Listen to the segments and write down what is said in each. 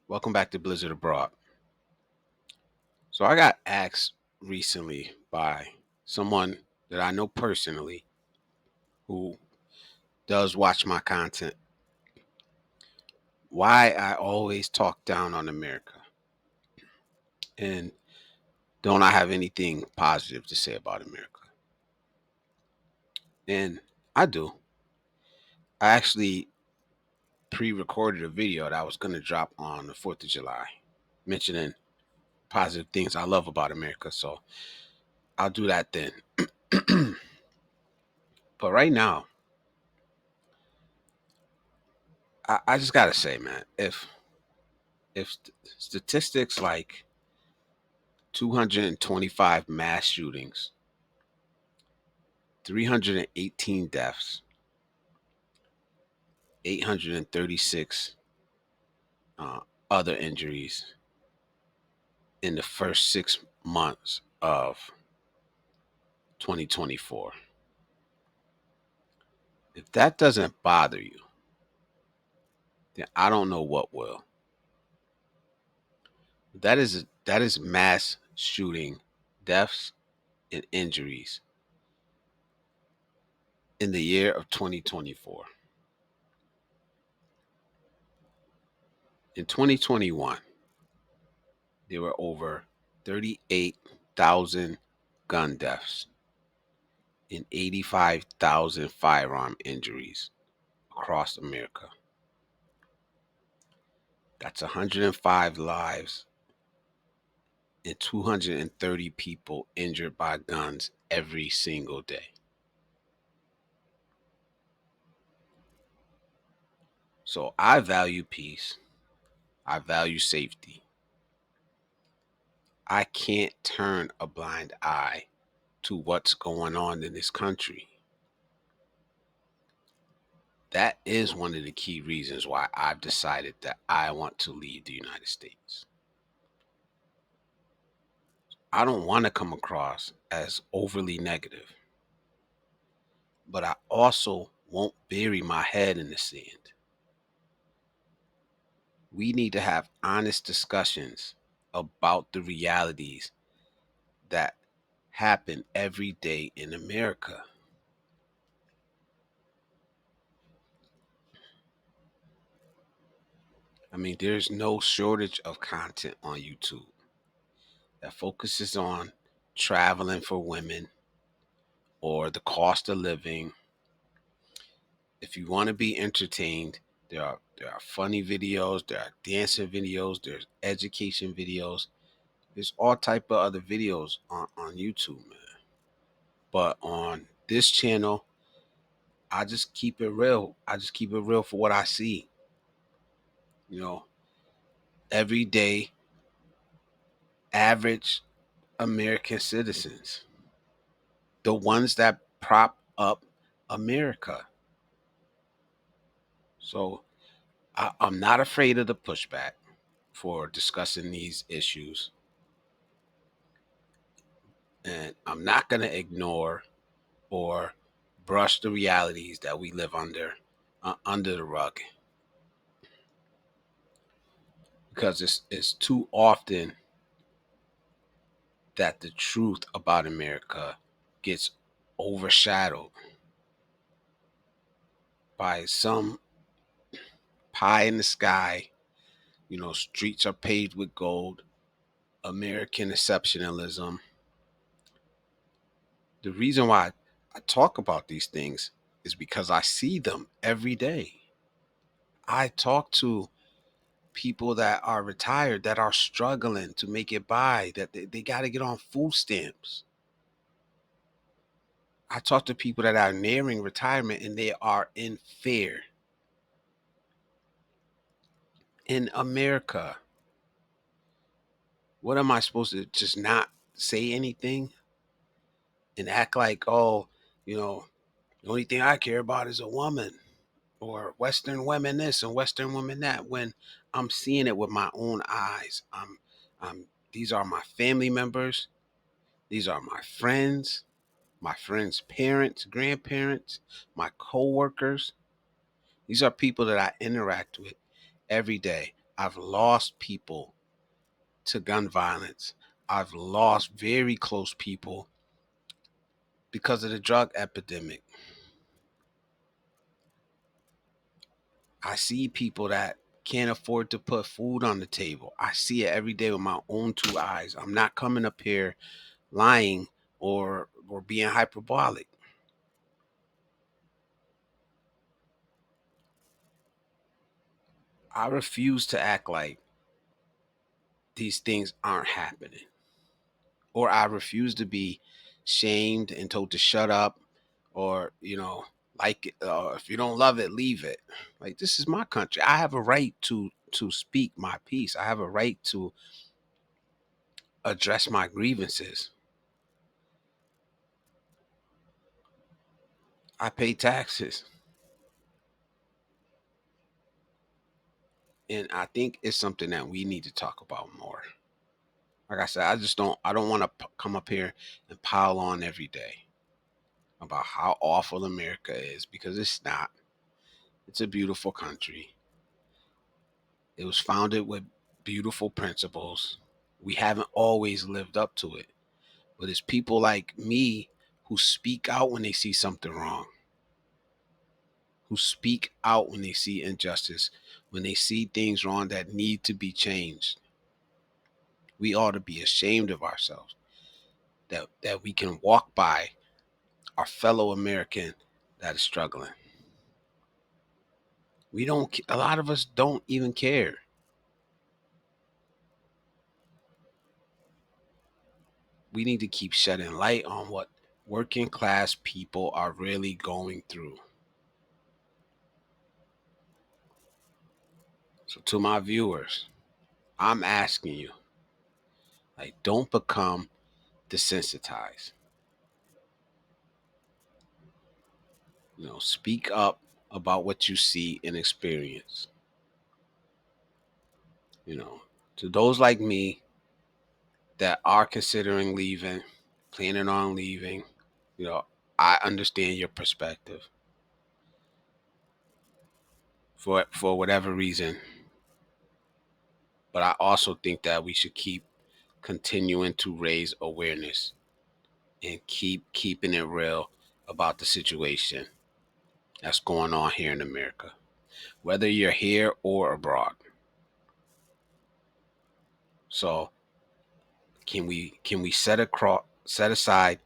Welcome back to Blizzard Abroad. So I got asked recently by someone that I know personally who does watch my content why I always talk down on America and don't I have anything positive to say about America. And I do. I actually pre-recorded a video that I was going to drop on the 4th of July mentioning positive things I love about America. So I'll do that then. But right now, I just gotta say, man, if statistics like 225 mass shootings, 318 deaths, 836 uh, other injuries in the first 6 months of 2024, if that doesn't bother you, then I don't know what will. That is mass shooting deaths and injuries in the year of 2024. In 2021, there were over 38,000 gun deaths and 85,000 firearm injuries across America. That's 105 lives and 230 people injured by guns every single day. So I value peace. I value safety. I can't turn a blind eye to what's going on in this country. That is one of the key reasons why I've decided that I want to leave the United States. I don't want to come across as overly negative, but I also won't bury my head in the sand. We need to have honest discussions about the realities that happen every day in America. I mean, there's no shortage of content on YouTube that focuses on traveling for women or the cost of living. If you want to be entertained, there are funny videos, there are dancing videos, there's education videos, there's all type of other videos on YouTube, man. But on this channel, I just keep it real. I just keep it real for what I see. You know, everyday average American citizens, the ones that prop up America. So I'm not afraid of the pushback for discussing these issues. And I'm not going to ignore or brush the realities that we live under the rug, because it's too often that the truth about America gets overshadowed by some pie in the sky. Streets are paved with gold, American exceptionalism. The reason why I talk about these things is because I see them every day. I talk to people that are retired, that are struggling to make it by, that they got to get on food stamps. I talk to people that are nearing retirement and they are in fear. In America, what am I supposed to just not say anything and act like, oh, you know, the only thing I care about is a woman, or Western women this and Western women that, when I'm seeing it with my own eyes? These are my family members. These are my friends' parents, grandparents, my coworkers. These are people that I interact with every day. I've lost people to gun violence. I've lost very close people because of the drug epidemic. I see people that can't afford to put food on the table. I see it every day with my own two eyes. I'm not coming up here lying or being hyperbolic. I refuse to act like these things aren't happening, or I refuse to be shamed and told to shut up, or like if you don't love it, leave it. Like, this is my country. I have a right to speak my piece. I have a right to address my grievances. I pay taxes, and I think it's something that we need to talk about more. Like I said, I don't want to come up here and pile on every day about how awful America is, because it's not. It's a beautiful country. It was founded with beautiful principles. We haven't always lived up to it, but it's people like me who speak out when they see something wrong, who speak out when they see injustice, when they see things wrong that need to be changed. We ought to be ashamed of ourselves that we can walk by our fellow American that is struggling. We don't, a lot of us don't even care. We need to keep shedding light on what working class people are really going through. So to my viewers, I'm asking you, like, don't become desensitized. Speak up about what you see and experience. You know, to those like me that are considering leaving, planning on leaving, you know, I understand your perspective for whatever reason, but I also think that we should keep continuing to raise awareness and keep keeping it real about the situation that's going on here in America, whether you're here or abroad. So can we set aside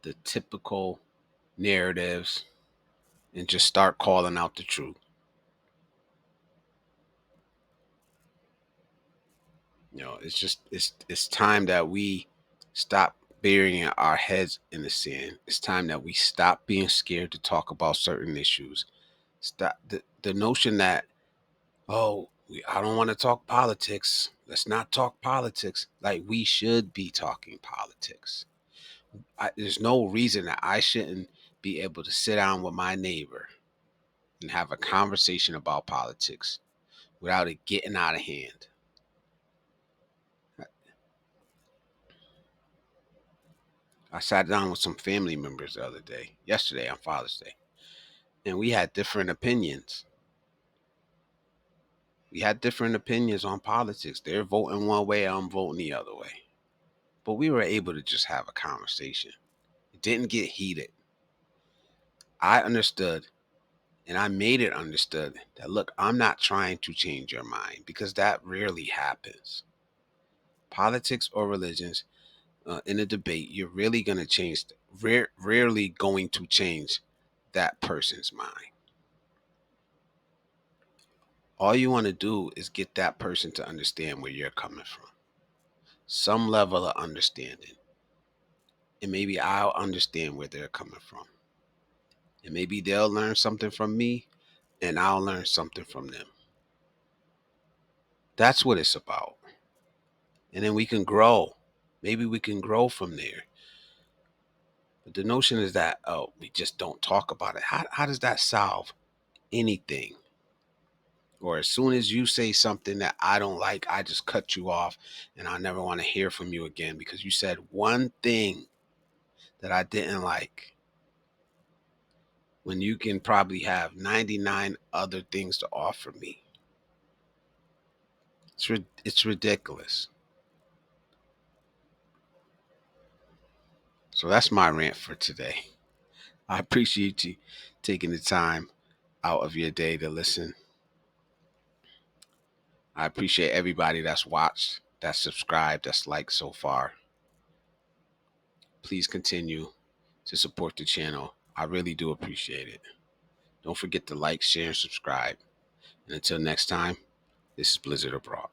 the typical narratives and just start calling out the truth? It's time that we stop burying our heads in the sand. It's time that we stop being scared to talk about certain issues. Stop the notion that, oh, I don't want to talk politics. Let's not talk politics. Like, we should be talking politics. There's no reason that I shouldn't be able to sit down with my neighbor and have a conversation about politics without it getting out of hand. I sat down with some family members the other day, yesterday on Father's Day, and we had different opinions. We had different opinions on politics. They're voting one way, I'm voting the other way. But we were able to just have a conversation. It didn't get heated. I understood, and I made it understood that, look, I'm not trying to change your mind, because that rarely happens. Politics or religions, in a debate, you're really going to change, rarely going to change that person's mind. All you want to do is get that person to understand where you're coming from, some level of understanding. And maybe I'll understand where they're coming from. And maybe they'll learn something from me, and I'll learn something from them. That's what it's about. And then we can grow. Maybe we can grow from there. But the notion is that, oh, we just don't talk about it. How does that solve anything? Or as soon as you say something that I don't like, I just cut you off and I never want to hear from you again because you said one thing that I didn't like, when you can probably have 99 other things to offer me. It's ridiculous. So that's my rant for today. I appreciate you taking the time out of your day to listen. I appreciate everybody that's watched, that's subscribed, that's liked so far. Please continue to support the channel. I really do appreciate it. Don't forget to like, share, and subscribe. And until next time, this is Blizzard Abroad.